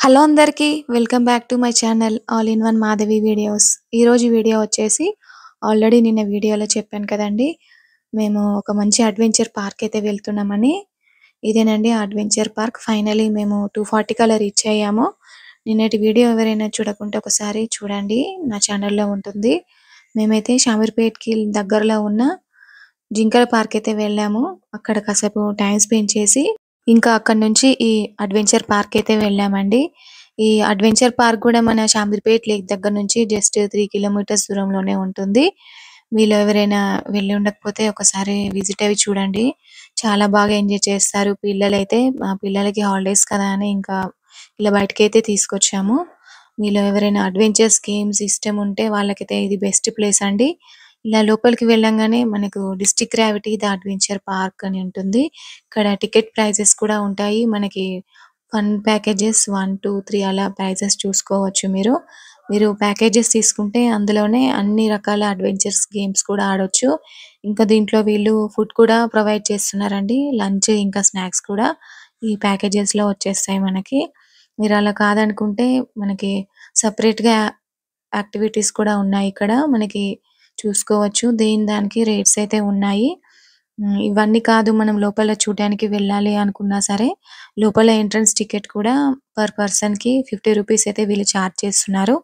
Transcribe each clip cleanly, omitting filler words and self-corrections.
Hello అందరికీ welcome back to my channel all in one Madhavi videos. ఈరోజు video వచ్చేసి already నిన్న వీడియోలో చెప్పాను కదండి, మేము ఒక మంచి అడ్వెంచర్ పార్క్ అయితే వెళ్తున్నామని. ఇదేనండి అడ్వెంచర్ పార్క్. ఫైనలీ మేము 240 కల్లా రీచ్ అయ్యాము. నిన్నటి వీడియో ఎవరైనా చూడకుంటే ఒకసారి చూడండి, నా ఛానల్లో ఉంటుంది. మేమైతే షామీర్పేట్కి దగ్గరలో ఉన్న జింకల పార్క్ అయితే వెళ్ళాము. అక్కడ కాసేపు టైం స్పెండ్ చేసి ఇంకా అక్కడ నుంచి ఈ అడ్వెంచర్ పార్క్ అయితే వెళ్ళామండి. ఈ అడ్వెంచర్ పార్క్ కూడా మన షామీర్పేట్ లేక్ దగ్గర నుంచి జస్ట్ 3 కిలోమీటర్స్ దూరంలోనే ఉంటుంది. మీలో ఎవరైనా వెళ్ళి ఉండకపోతే ఒకసారి విజిట్ అయ్యి చూడండి, చాలా బాగా ఎంజాయ్ చేస్తారు పిల్లలైతే. మా పిల్లలకి హాలిడేస్ కదా అని ఇంకా ఇలా బయటకైతే తీసుకొచ్చాము. మీలో ఎవరైనా అడ్వెంచర్స్ గేమ్స్ ఇష్టం ఉంటే వాళ్ళకైతే ఇది బెస్ట్ ప్లేస్ అండి. ఇలా లోపలికి వెళ్ళంగానే మనకు district gravity the adventure park అని ఉంటుంది. ఇక్కడ టికెట్ ప్రైజెస్ కూడా ఉంటాయి. మనకి ఫన్ ప్యాకేజెస్ 1, 2, 3 అలా ప్రైజెస్ చూసుకోవచ్చు మీరు. మీరు ప్యాకేజెస్ తీసుకుంటే అందులోనే అన్ని రకాల అడ్వెంచర్స్ గేమ్స్ కూడా ఆడొచ్చు. ఇంకా దీంట్లో వీళ్ళు ఫుడ్ కూడా ప్రొవైడ్ చేస్తున్నారండి. లంచ్ ఇంకా స్నాక్స్ కూడా ఈ ప్యాకేజెస్ లో వచ్చేస్తాయి మనకి. మీరు అలా కాదనుకుంటే మనకి సెపరేట్ గా యాక్టివిటీస్ కూడా ఉన్నాయి ఇక్కడ మనకి చూసుకోవచ్చు. దానికి రేట్స్ అయితే ఉన్నాయి. ఇవన్నీ కాదు, మనం లోపల చూడడానికి వెళ్ళాలి అనుకున్నా సరే లోపల ఎంట్రన్స్ టికెట్ కూడా పర్ పర్సన్ కి 50 రూపీస్ అయితే వీళ్ళు ఛార్జ్ చేస్తున్నారు.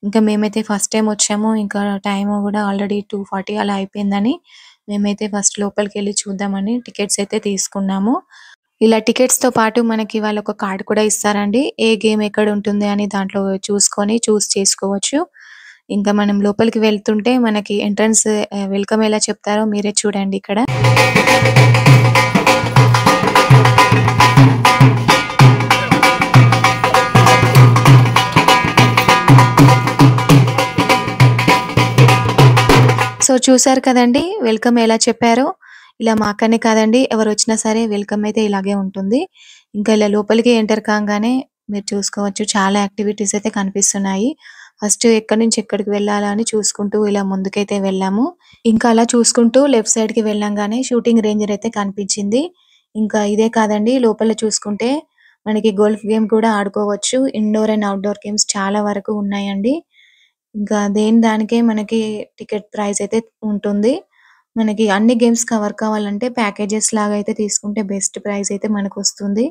ఇంకా మేమైతే ఫస్ట్ టైం వచ్చాము, ఇంకా టైం కూడా ఆల్రెడీ 2:40 అలా అయిపోయిందని మేమైతే ఫస్ట్ లోపలికి వెళ్ళి చూద్దామని టికెట్స్ అయితే తీసుకున్నాము. ఇలా టికెట్స్ తో పాటు మనకి వాళ్ళు ఒక కార్డు కూడా ఇస్తారండి. ఏ గేమ్ ఎక్కడ ఉంటుంది అని దాంట్లో చూసుకొని చూస్ చేసుకోవచ్చు. ఇంకా మనం లోపలికి వెళ్తుంటే మనకి ఎంట్రన్స్ వెల్కమ్ ఎలా చెప్తారో మీరే చూడండి ఇక్కడ. సో చూసారు కదండి వెల్కమ్ ఎలా చెప్పారో. ఇలా మాకనే కాదండి, ఎవరు వచ్చినా సరే వెల్కమ్ అయితే ఇలాగే ఉంటుంది. ఇంకా ఇలా లోపలికి ఎంటర్ కాగానే మీరు చూసుకోవచ్చు, చాలా యాక్టివిటీస్ అయితే కనిపిస్తున్నాయి. ఫస్ట్ ఎక్కడి నుంచి ఎక్కడికి వెళ్ళాలా అని చూసుకుంటూ ఇలా ముందుకైతే వెళ్ళాము. ఇంకా అలా చూసుకుంటూ లెఫ్ట్ సైడ్ కి వెళ్ళంగానే షూటింగ్ రేంజర్ అయితే కనిపించింది. ఇంకా ఇదే కాదండి, లోపల చూసుకుంటే మనకి గోల్ఫ్ గేమ్ కూడా ఆడుకోవచ్చు. ఇండోర్ అండ్ అవుట్డోర్ గేమ్స్ చాలా వరకు ఉన్నాయండి. ఇంకా దానికే మనకి టికెట్ ప్రైస్ అయితే ఉంటుంది. మనకి అన్ని గేమ్స్ కవర్ కావాలంటే ప్యాకేజెస్ లాగా అయితే తీసుకుంటే బెస్ట్ ప్రైస్ అయితే మనకు వస్తుంది.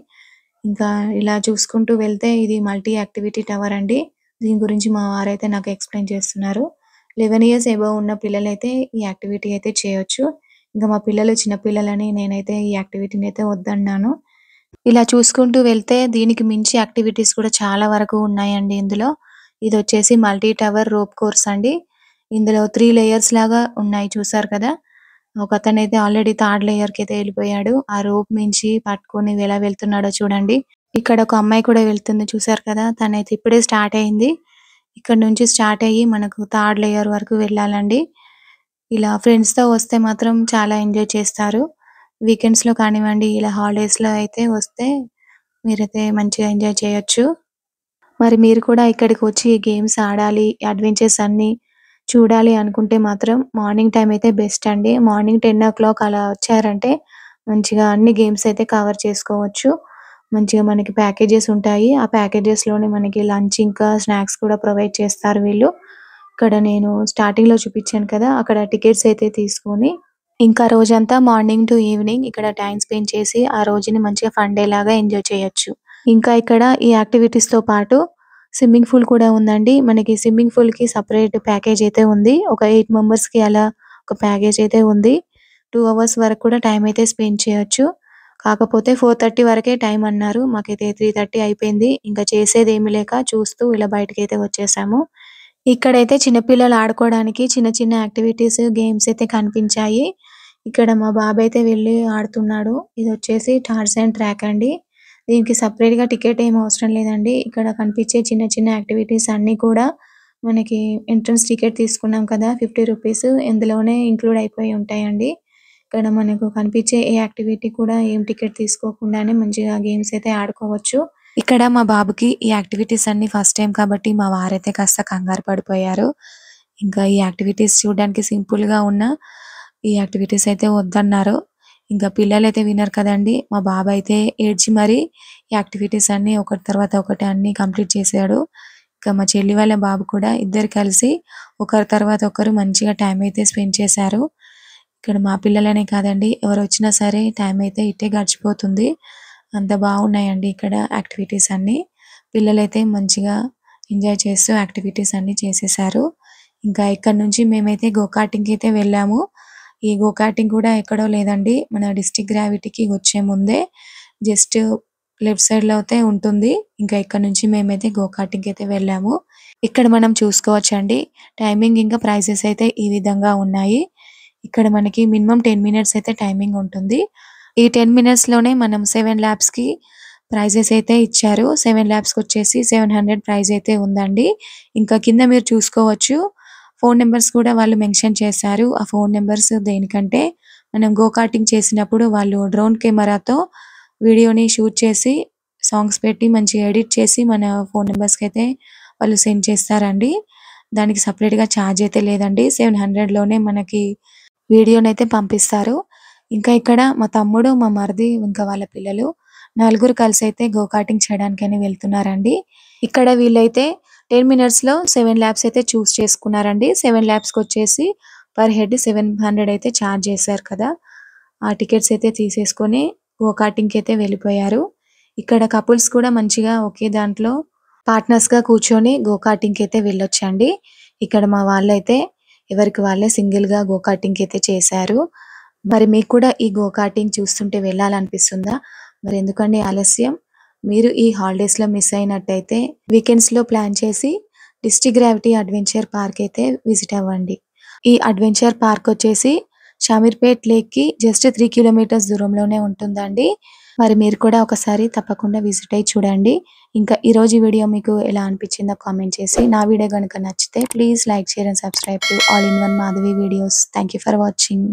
ఇంకా ఇలా చూసుకుంటూ వెళ్తే ఇది మల్టీ యాక్టివిటీ టవర్ అండి. దీని గురించి మా వారైతే నాకు ఎక్స్ప్లెయిన్ చేస్తున్నారు. 11 ఇయర్స్ అబోవ్ ఉన్న పిల్లలైతే ఈ యాక్టివిటీ అయితే చేయొచ్చు. ఇంకా మా పిల్లలు చిన్న పిల్లలని నేనైతే ఈ యాక్టివిటీని అయితే వద్దన్నాను. ఇలా చూసుకుంటూ వెళ్తే దీనికి మించి యాక్టివిటీస్ కూడా చాలా వరకు ఉన్నాయండి ఇందులో. ఇది వచ్చేసి మల్టీ టవర్ రోప్ కోర్స్ అండి. ఇందులో 3 లేయర్స్ లాగా ఉన్నాయి, చూసారు కదా. ఒకతనైతే ఆల్రెడీ థర్డ్ లేయర్ కి అయితే వెళ్ళిపోయాడు. ఆ రోప్ మించి పట్టుకొని ఎలా వెళ్తున్నాడో చూడండి. ఇక్కడ ఒక అమ్మాయి కూడా వెళ్తుంది, చూసారు కదా. తనైతే ఇప్పుడే స్టార్ట్ అయింది. ఇక్కడ నుంచి స్టార్ట్ అయ్యి మనకు థర్డ్ లేయర్ వరకు వెళ్ళాలండి. ఇలా ఫ్రెండ్స్ తో వస్తే మాత్రం చాలా ఎంజాయ్ చేస్తారు. వీకెండ్స్ లో కానివ్వండి, ఇలా హాలిడేస్ లో అయితే వస్తే మీరైతే మంచిగా ఎంజాయ్ చేయొచ్చు. మరి మీరు కూడా ఇక్కడికి వచ్చి ఈ గేమ్స్ ఆడాలి, అడ్వెంచర్స్ అన్ని చూడాలి అనుకుంటే మాత్రం మార్నింగ్ టైం అయితే బెస్ట్ అండి. మార్నింగ్ 10 o'clock అలా వచ్చారంటే మంచిగా అన్ని గేమ్స్ అయితే కవర్ చేసుకోవచ్చు. మంచిగా మనకి ప్యాకేజెస్ ఉంటాయి. ఆ ప్యాకేజెస్ లోనే మనకి లంచ్ ఇంకా స్నాక్స్ కూడా ప్రొవైడ్ చేస్తారు వీళ్ళు. ఇక్కడ నేను స్టార్టింగ్ లో చూపించాను కదా, అక్కడ టికెట్స్ అయితే తీసుకొని ఇంకా రోజంతా మార్నింగ్ టు ఈవినింగ్ ఇక్కడ టైం స్పెండ్ చేసి ఆ రోజుని మంచిగా ఫన్ డే లాగా ఎంజాయ్ చేయొచ్చు. ఇంకా ఇక్కడ ఈ యాక్టివిటీస్ తో పాటు స్విమ్మింగ్ పూల్ కూడా ఉందండి. మనకి స్విమ్మింగ్ పూల్ కి సెపరేట్ ప్యాకేజ్ అయితే ఉంది. ఒక 8 మెంబర్స్ కి అలా ఒక ప్యాకేజ్ అయితే ఉంది. 2 అవర్స్ వరకు కూడా టైం అయితే స్పెండ్ చేయొచ్చు. కాకపోతే 4:30 వరకే టైం అన్నారు. మాకైతే 3:30 అయిపోయింది. ఇంకా చేసేది ఏమీ లేక చూస్తూ ఇలా బయటకైతే వచ్చేసాము. ఇక్కడైతే చిన్నపిల్లలు ఆడుకోవడానికి చిన్న చిన్న యాక్టివిటీస్ గేమ్స్ అయితే కనిపించాయి. ఇక్కడ మా బాబు అయితే వెళ్ళి ఆడుతున్నాడు. ఇది వచ్చేసి టార్స్ అండ్ ట్రాక్ అండి. దీనికి సెపరేట్ గా టికెట్ ఏం అవసరం లేదండి. ఇక్కడ కనిపించే చిన్న చిన్న యాక్టివిటీస్ అన్ని కూడా మనకి ఎంట్రన్స్ టికెట్ తీసుకున్నాం కదా 50 రూపీస్, ఇందులోనే ఇంక్లూడ్ అయిపోయి ఉంటాయండి. ఇక్కడ మనకు కనిపించే ఏ యాక్టివిటీ కూడా ఏం టికెట్ తీసుకోకుండానే మంచిగా గేమ్స్ అయితే ఆడుకోవచ్చు. ఇక్కడ మా బాబుకి ఈ యాక్టివిటీస్ అన్ని ఫస్ట్ టైం కాబట్టి మా వారైతే కాస్త కంగారు పడిపోయారు. ఇంకా ఈ యాక్టివిటీస్ చూడడానికి సింపుల్ గా ఉన్న ఈ యాక్టివిటీస్ అయితే వద్దన్నారు. ఇంకా పిల్లలైతే వినరు కదండీ. మా బాబైతే ఏడ్చి మరి ఈ యాక్టివిటీస్ అన్నీ ఒకటి తర్వాత ఒకటి అన్నీ కంప్లీట్ చేసాడు. ఇంకా మా చెల్లి వాళ్ళ బాబు కూడా ఇద్దరు కలిసి ఒకరి తర్వాత ఒకరు మంచిగా టైం అయితే స్పెండ్ చేశారు. ఇక్కడ మా పిల్లలనే కాదండి ఎవరొచ్చినా సరే టైం అయితే ఇట్టే గడిచిపోతుంది. అంత బాగున్నాయండి ఇక్కడ యాక్టివిటీస్ అన్నీ. పిల్లలైతే మంచిగా ఎంజాయ్ చేస్తూ యాక్టివిటీస్ అన్నీ చేసేశారు. ఇంకా ఇక్కడ నుంచి మేమైతే గో కార్టింగ్‌కి అయితే వెళ్ళాము. ఈ గో కార్టింగ్ కూడా ఎక్కడో లేదండి. మన డిస్ట్రిక్ట్ గ్రావిటీకి వచ్చే ముందే జస్ట్ లెఫ్ట్ సైడ్‌లో అయితే ఉంటుంది. ఇంకా ఇక్కడ నుంచి మేమైతే గో కార్టింగ్‌కి అయితే వెళ్ళాము. ఇక్కడ మనం చూసుకోవచ్చండి. టైమింగ్ ఇంకా ప్రైసెస్ అయితే ఈ విధంగా ఉన్నాయి. ఇక్కడ మనకి మినిమమ్ 10 మినిట్స్ అయితే టైమింగ్ ఉంటుంది. ఈ 10 మినిట్స్‌లోనే మనం 7 లాప్స్‌కి ప్రైజెస్ అయితే ఇచ్చారు. 7 లాప్స్‌కొచ్చేసి 700 ప్రైజ్ అయితే ఉందండి. ఇంకా కింద మీరు చూసుకోవచ్చు. ఫోన్ నంబర్స్ కూడా వాళ్ళు మెన్షన్ చేశారు. ఆ ఫోన్ నంబర్స్ దేనికంటే మనం గో కార్టింగ్ చేసినప్పుడు వాళ్ళు డ్రోన్ కెమెరాతో వీడియోని షూట్ చేసి సాంగ్స్ పెట్టి మంచిగా ఎడిట్ చేసి మన ఫోన్ నంబర్స్‌కైతే వాళ్ళు సెండ్ చేస్తారండి. దానికి సెపరేట్‌గా ఛార్జ్ అయితే లేదండి. 700లోనే మనకి వీడియోనైతే పంపిస్తారు. ఇంకా ఇక్కడ మా తమ్ముడు, మా మరిది ఇంకా వాళ్ళ పిల్లలు నలుగురు కలిసైతే గో కార్టింగ్ చేయడానికని వెళ్తున్నారండి. ఇక్కడ వీళ్ళైతే 10 మినిట్స్‌లో 7 లాప్స్ అయితే చూస్ చేసుకున్నారండి. 7 లాప్స్‌కొచ్చేసి పర్ హెడ్ 700 అయితే ఛార్జ్ చేశారు కదా! ఆ టికెట్స్ అయితే తీసేసుకొని గో కార్టింగ్‌కి అయితే వెళ్ళిపోయారు. ఇక్కడ కపుల్స్ కూడా మంచిగా ఒకే దాంట్లో పార్ట్నర్స్‌గా కూర్చొని గో కార్టింగ్‌కి అయితే వెళ్ళొచ్చండి. ఇక్కడ మా వాళ్ళైతే ఎవరికి వాళ్ళే సింగిల్‌గా గో కార్టింగ్‌కి అయితే చేశారు. మరి మీకు కూడా ఈ గో కార్టింగ్ చూస్తుంటే వెళ్ళాలనిపిస్తుందా? మరి ఎందుకండి ఆలస్యం? మీరు ఈ హాలిడేస్‌లో మిస్ అయినట్టయితే వీకెండ్స్‌లో ప్లాన్ చేసి డిస్ట్రిక్ట్ గ్రావిటీ అడ్వెంచర్ పార్క్ అయితే విజిట్ అవ్వండి. ఈ అడ్వెంచర్ పార్క్ వచ్చేసి షామీర్పేట్ లేక్‌కి జస్ట్ 3 కిలోమీటర్స్ దూరంలోనే ఉంటుందండి. మరి మీరు కూడా ఒకసారి తప్పకుండా విజిట్ అయ్యి చూడండి. ఇంకా ఈరోజు వీడియో మీకు ఎలా అనిపించిందో కామెంట్ చేసి, నా వీడియో గనుక నచ్చితే please like, share and subscribe to all in one Madhavi videos. Thank you for watching.